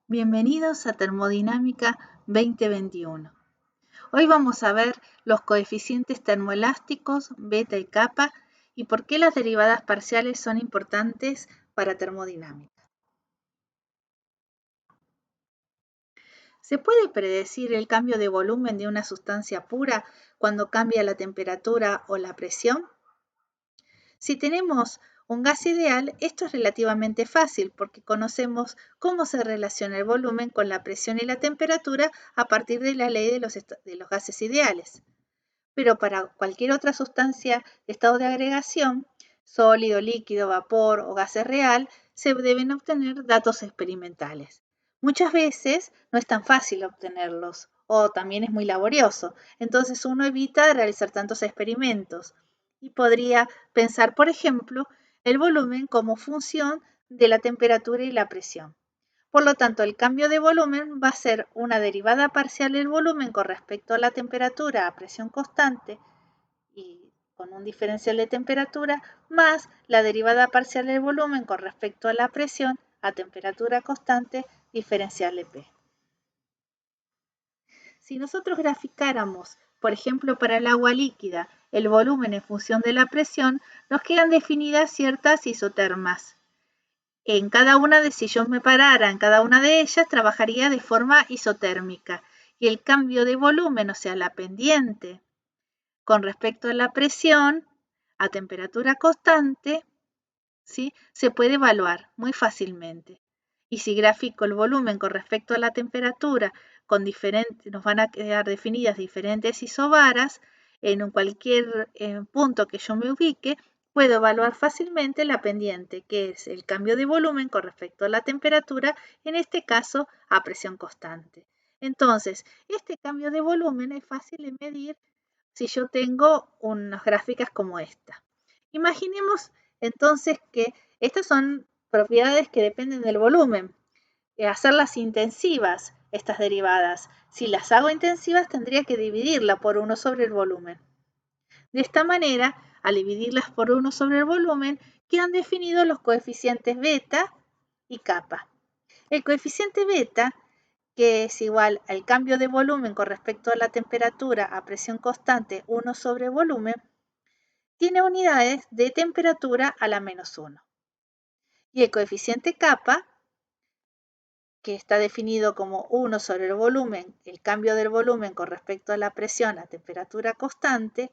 Bienvenidos a Termodinámica 2021. Hoy vamos a ver los coeficientes termoelásticos, beta y kappa, y por qué las derivadas parciales son importantes para termodinámica. ¿Se puede predecir el cambio de volumen de una sustancia pura cuando cambia la temperatura o la presión? Si tenemos un gas ideal, esto es relativamente fácil porque conocemos cómo se relaciona el volumen con la presión y la temperatura a partir de la ley de los gases ideales. Pero para cualquier otra sustancia de estado de agregación, sólido, líquido, vapor o gas real, se deben obtener datos experimentales. Muchas veces no es tan fácil obtenerlos o también es muy laborioso, entonces uno evita realizar tantos experimentos y podría pensar, por ejemplo, el volumen como función de la temperatura y la presión. Por lo tanto, el cambio de volumen va a ser una derivada parcial del volumen con respecto a la temperatura a presión constante y con un diferencial de temperatura más la derivada parcial del volumen con respecto a la presión a temperatura constante diferencial de P. Si nosotros graficáramos, por ejemplo, para el agua líquida, el volumen en función de la presión, nos quedan definidas ciertas isotermas. En cada una de, si yo me parara en cada una de ellas, trabajaría de forma isotérmica. Y el cambio de volumen, o sea, la pendiente, con respecto a la presión, a temperatura constante, ¿sí?, se puede evaluar muy fácilmente. Y si grafico el volumen con respecto a la temperatura, nos van a quedar definidas diferentes isobaras, en cualquier punto que yo me ubique, puedo evaluar fácilmente la pendiente, que es el cambio de volumen con respecto a la temperatura, en este caso a presión constante. Entonces, este cambio de volumen es fácil de medir si yo tengo unas gráficas como esta. Imaginemos entonces que estas son propiedades que dependen del volumen. Hacerlas intensivas, estas derivadas. Si las hago intensivas, tendría que dividirla por 1 sobre el volumen. De esta manera, al dividirlas por 1 sobre el volumen, quedan definidos los coeficientes beta y kappa. El coeficiente beta, que es igual al cambio de volumen con respecto a la temperatura a presión constante 1 sobre volumen, tiene unidades de temperatura a la menos 1. Y el coeficiente kappa, que está definido como 1 sobre el volumen, el cambio del volumen con respecto a la presión a temperatura constante,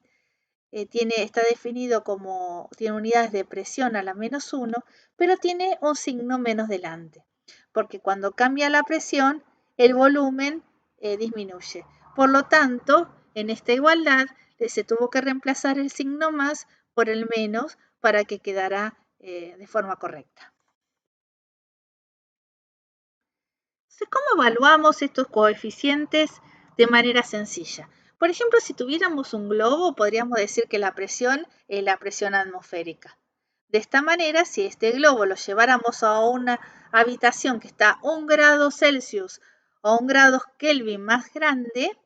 está definido como, tiene unidades de presión a la menos 1, pero tiene un signo menos delante, porque cuando cambia la presión, el volumen disminuye. Por lo tanto, en esta igualdad se tuvo que reemplazar el signo más por el menos para que quedara de forma correcta. Entonces, ¿cómo evaluamos estos coeficientes de manera sencilla? Por ejemplo, si tuviéramos un globo, podríamos decir que la presión es la presión atmosférica. De esta manera, si este globo lo lleváramos a una habitación que está a 1 grado Celsius o 1 grado Kelvin más grande,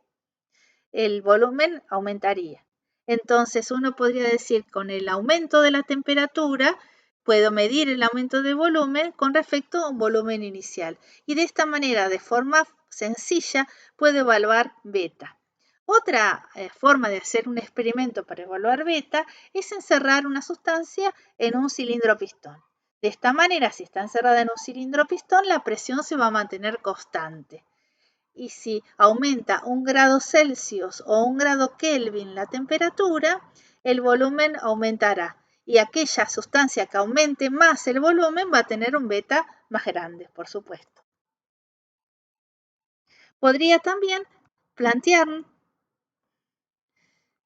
el volumen aumentaría. Entonces, uno podría decir, con el aumento de la temperatura, puedo medir el aumento de volumen con respecto a un volumen inicial. Y de esta manera, de forma sencilla, puedo evaluar beta. Otra forma de hacer un experimento para evaluar beta es encerrar una sustancia en un cilindro pistón. De esta manera, si está encerrada en un cilindro pistón, la presión se va a mantener constante. Y si aumenta 1 grado Celsius o 1 grado Kelvin la temperatura, el volumen aumentará. Y aquella sustancia que aumente más el volumen va a tener un beta más grande, por supuesto. Podría también plantear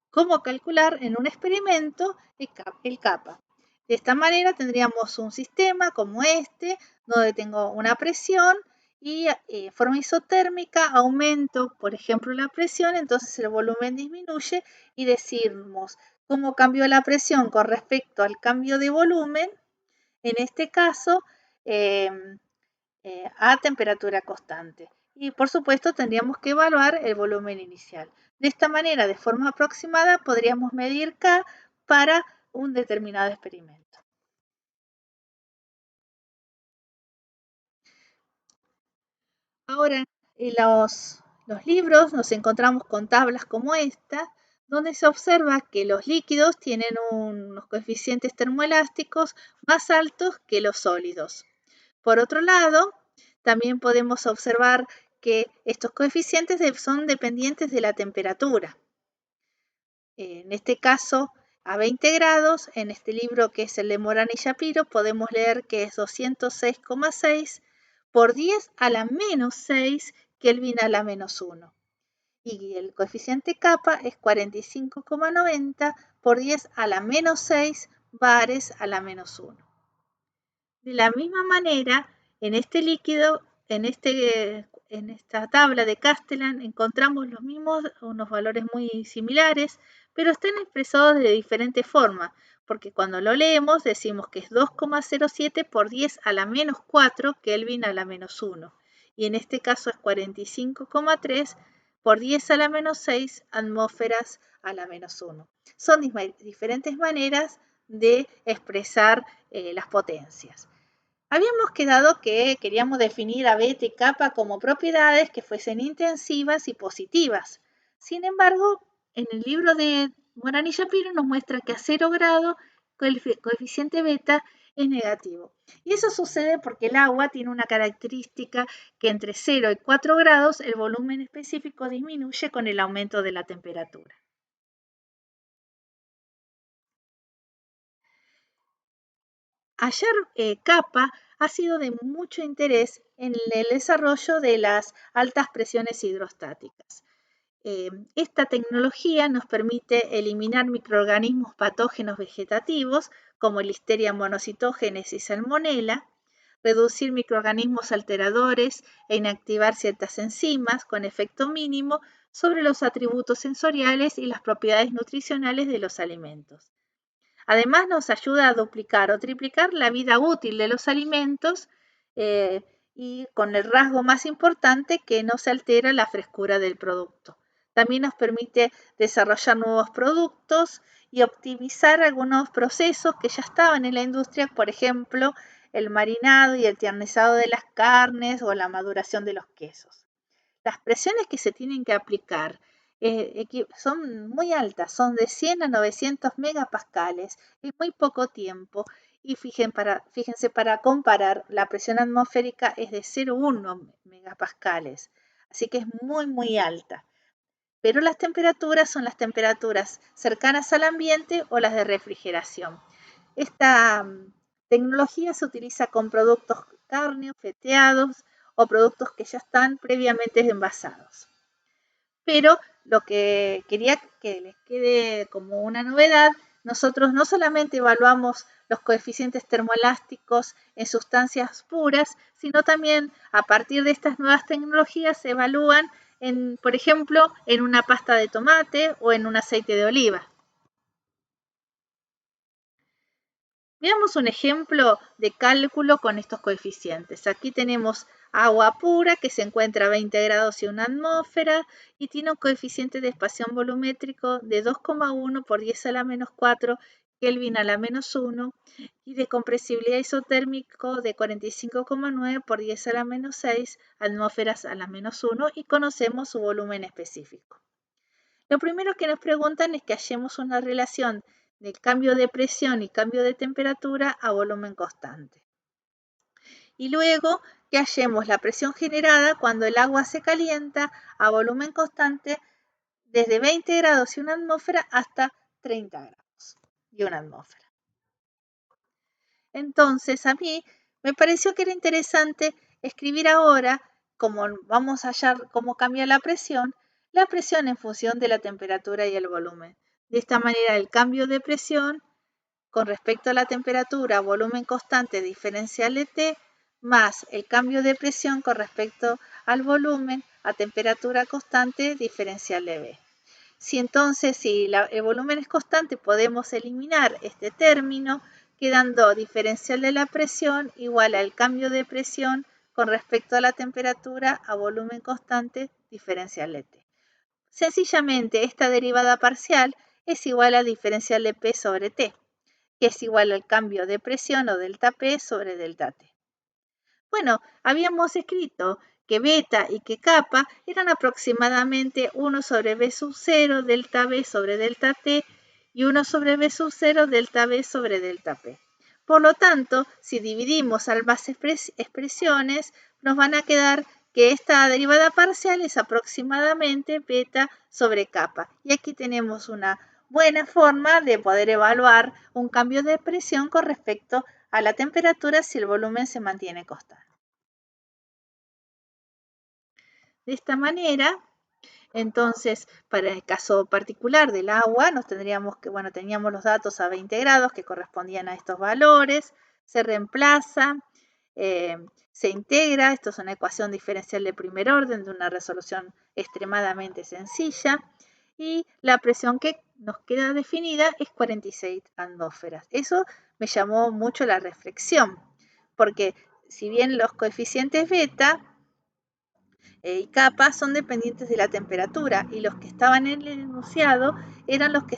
cómo calcular en un experimento el kappa. De esta manera tendríamos un sistema como este, donde tengo una presión y de forma isotérmica aumento, por ejemplo, la presión, entonces el volumen disminuye y decimos cómo cambió la presión con respecto al cambio de volumen, en este caso a temperatura constante. Y por supuesto tendríamos que evaluar el volumen inicial. De esta manera, de forma aproximada, podríamos medir K para un determinado experimento. Ahora, en los libros nos encontramos con tablas como esta, donde se observa que los líquidos tienen unos coeficientes termoelásticos más altos que los sólidos. Por otro lado, también podemos observar que estos coeficientes son dependientes de la temperatura. En este caso, a 20 grados, en este libro que es el de Morán y Shapiro, podemos leer que es 206,6 por 10 a la menos 6 Kelvin a la menos 1. Y el coeficiente kappa es 45,90 por 10 a la menos 6 bares a la menos 1. De la misma manera, en este líquido, en esta tabla de Castellan, encontramos los mismos, unos valores muy similares, pero están expresados de diferente forma, porque cuando lo leemos decimos que es 2,07 por 10 a la menos 4 Kelvin a la menos 1. Y en este caso es 45,3 por 10 a la menos 6 atmósferas a la menos 1. Son diferentes maneras de expresar las potencias. Habíamos quedado que queríamos definir a beta y kappa como propiedades que fuesen intensivas y positivas. Sin embargo, en el libro de Morán y Shapiro nos muestra que a 0 grado el coeficiente beta es negativo. Y eso sucede porque el agua tiene una característica que entre 0 y 4 grados el volumen específico disminuye con el aumento de la temperatura. Hallar kappa ha sido de mucho interés en el desarrollo de las altas presiones hidrostáticas. Esta tecnología nos permite eliminar microorganismos patógenos vegetativos como Listeria monocytogenes y Salmonella, reducir microorganismos alteradores e inactivar ciertas enzimas con efecto mínimo sobre los atributos sensoriales y las propiedades nutricionales de los alimentos. Además, nos ayuda a duplicar o triplicar la vida útil de los alimentos y con el rasgo más importante que no se altera la frescura del producto. También nos permite desarrollar nuevos productos y optimizar algunos procesos que ya estaban en la industria, por ejemplo, el marinado y el tiernizado de las carnes o la maduración de los quesos. Las presiones que se tienen que aplicar son muy altas, son de 100 a 900 megapascales en muy poco tiempo. Y fíjense, para comparar, la presión atmosférica es de 0,1 megapascales, así que es muy, muy alta. Pero las temperaturas son las temperaturas cercanas al ambiente o las de refrigeración. Esta tecnología se utiliza con productos cárneos, feteados o productos que ya están previamente envasados. Pero lo que quería que les quede como una novedad, nosotros no solamente evaluamos los coeficientes termoelásticos en sustancias puras, sino también a partir de estas nuevas tecnologías se evalúan, por ejemplo, en una pasta de tomate o en un aceite de oliva. Veamos un ejemplo de cálculo con estos coeficientes. Aquí tenemos agua pura que se encuentra a 20 grados y una atmósfera y tiene un coeficiente de expansión volumétrico de 2,1 por 10 a la menos 4 Kelvin a la menos 1 y de compresibilidad isotérmico de 45,9 por 10 a la menos 6 atmósferas a la menos 1 y conocemos su volumen específico. Lo primero que nos preguntan es que hallemos una relación del cambio de presión y cambio de temperatura a volumen constante. Y luego que hallemos la presión generada cuando el agua se calienta a volumen constante desde 20 grados y una atmósfera hasta 30 grados y una atmósfera. Entonces a mí me pareció que era interesante escribir ahora, como vamos a hallar cómo cambia la presión en función de la temperatura y el volumen. De esta manera el cambio de presión con respecto a la temperatura, volumen constante diferencial de T, más el cambio de presión con respecto al volumen a temperatura constante diferencial de B. Si el volumen es constante, podemos eliminar este término, quedando diferencial de la presión igual al cambio de presión con respecto a la temperatura a volumen constante diferencial de T. Sencillamente, esta derivada parcial es igual a diferencial de P sobre T, que es igual al cambio de presión o delta P sobre delta T. Bueno, habíamos escrito que beta y que kappa eran aproximadamente 1 sobre B sub 0 delta B sobre delta T y 1 sobre B sub 0 delta B sobre delta P. Por lo tanto, si dividimos ambas expresiones, nos van a quedar que esta derivada parcial es aproximadamente beta sobre kappa. Y aquí tenemos una buena forma de poder evaluar un cambio de presión con respecto a la temperatura si el volumen se mantiene constante. De esta manera, entonces, para el caso particular del agua, teníamos los datos a 20 grados que correspondían a estos valores, se reemplaza, se integra, esto es una ecuación diferencial de primer orden de una resolución extremadamente sencilla, y la presión que nos queda definida es 46 atmósferas. Eso me llamó mucho la reflexión, porque si bien los coeficientes beta y kappa son dependientes de la temperatura y los que estaban en el enunciado eran los que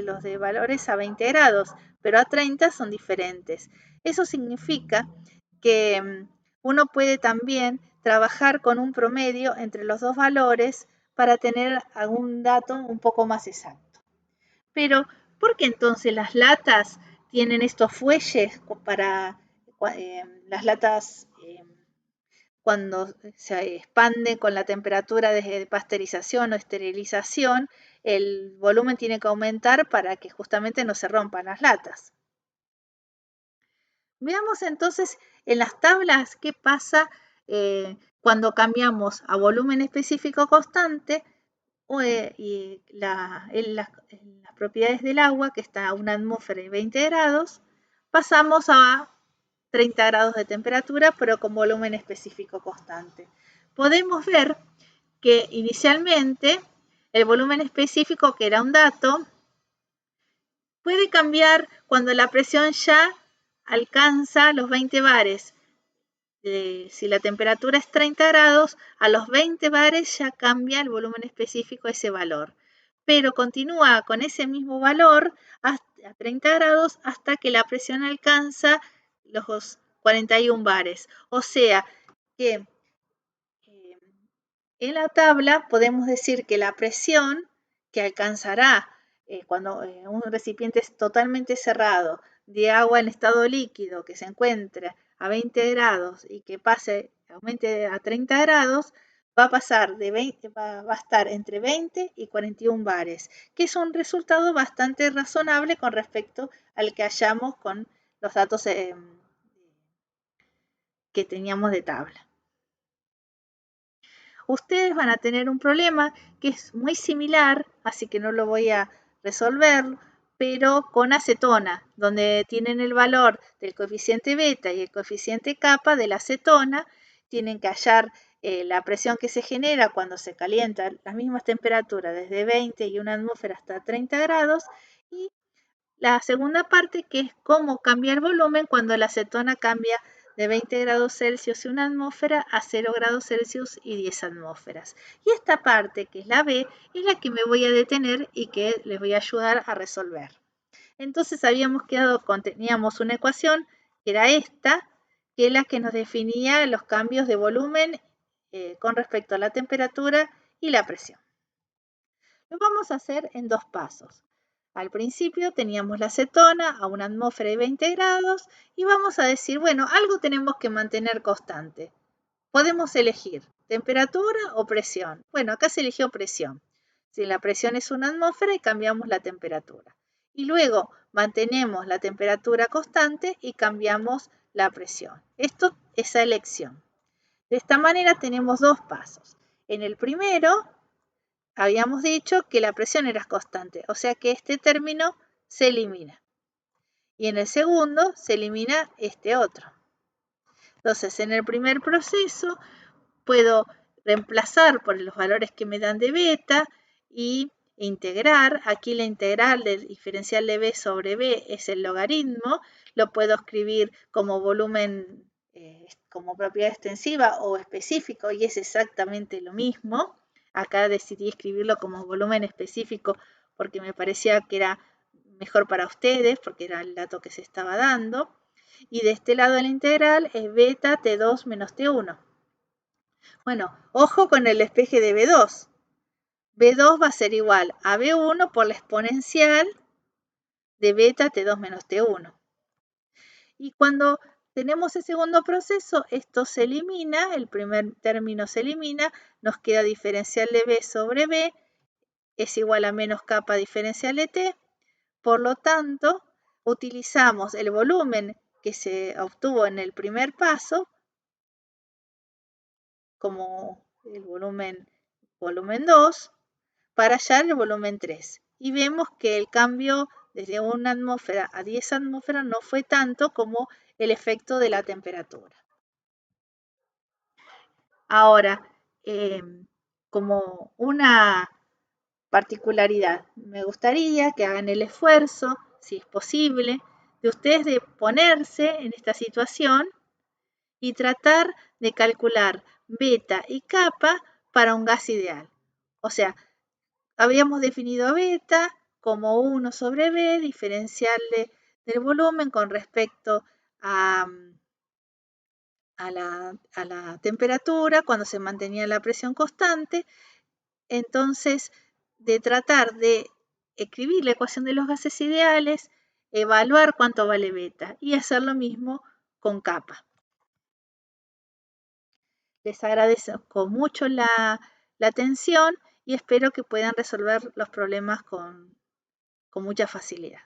los de valores a 20 grados, pero a 30 son diferentes. Eso significa que uno puede también trabajar con un promedio entre los dos valores para tener algún dato un poco más exacto. Pero, ¿por qué entonces las latas tienen estos fuelles para las latas cuando se expande con la temperatura de pasteurización o esterilización, el volumen tiene que aumentar para que justamente no se rompan las latas? Veamos entonces en las tablas qué pasa cuando cambiamos a volumen específico constante y en las propiedades del agua, que está a una atmósfera y 20 grados, pasamos a 30 grados de temperatura, pero con volumen específico constante. Podemos ver que inicialmente el volumen específico, que era un dato, puede cambiar cuando la presión ya alcanza los 20 bares. Si la temperatura es 30 grados, a los 20 bares ya cambia el volumen específico a ese valor. Pero continúa con ese mismo valor hasta 30 grados hasta que la presión alcanza los 41 bares. O sea que en la tabla podemos decir que la presión que alcanzará cuando un recipiente es totalmente cerrado de agua en estado líquido que se encuentra a 20 grados y que aumente a 30 grados, va a pasar va a estar entre 20 y 41 bares, que es un resultado bastante razonable con respecto al que hallamos con los datos que teníamos de tabla. Ustedes van a tener un problema que es muy similar, así que no lo voy a resolver, pero con acetona, donde tienen el valor del coeficiente beta y el coeficiente kappa de la acetona, tienen que hallar la presión que se genera cuando se calientan las mismas temperaturas, desde 20 y una atmósfera hasta 30 grados, y la segunda parte, que es cómo cambia el volumen cuando la acetona cambia de 20 grados Celsius y una atmósfera a 0 grados Celsius y 10 atmósferas. Y esta parte, que es la B, es la que me voy a detener y que les voy a ayudar a resolver. Entonces teníamos una ecuación, que era esta, que es la que nos definía los cambios de volumen con respecto a la temperatura y la presión. Lo vamos a hacer en dos pasos. Al principio teníamos la acetona a una atmósfera de 20 grados y vamos a decir, bueno, algo tenemos que mantener constante. Podemos elegir temperatura o presión. Bueno, acá se eligió presión. Si la presión es una atmósfera y cambiamos la temperatura. Y luego mantenemos la temperatura constante y cambiamos la presión. Esto es la elección. De esta manera tenemos dos pasos. En el primero habíamos dicho que la presión era constante, o sea que este término se elimina. Y en el segundo se elimina este otro. Entonces, en el primer proceso puedo reemplazar por los valores que me dan de beta y integrar. Aquí la integral del diferencial de B sobre B es el logaritmo. Lo puedo escribir como volumen, como propiedad extensiva o específico, y es exactamente lo mismo. Acá decidí escribirlo como volumen específico porque me parecía que era mejor para ustedes, porque era el dato que se estaba dando. Y de este lado de la integral es beta T2 menos T1. Bueno, ojo con el despeje de B2. B2 va a ser igual a B1 por la exponencial de beta T2 menos T1. Y cuando tenemos el segundo proceso, esto se elimina, el primer término se elimina, nos queda diferencial de B sobre B, es igual a menos capa diferencial de T. Por lo tanto, utilizamos el volumen que se obtuvo en el primer paso como el volumen 2 para hallar el volumen 3. Y vemos que el cambio desde 1 atmósfera a 10 atmósferas no fue tanto como el efecto de la temperatura. Ahora, como una particularidad, me gustaría que hagan el esfuerzo, si es posible, de ustedes de ponerse en esta situación y tratar de calcular beta y kappa para un gas ideal. O sea, habíamos definido beta como 1 sobre B, diferencial del volumen con respecto a la temperatura cuando se mantenía la presión constante. Entonces, de tratar de escribir la ecuación de los gases ideales, evaluar cuánto vale beta y hacer lo mismo con kappa. Les agradezco mucho la atención y espero que puedan resolver los problemas con mucha facilidad.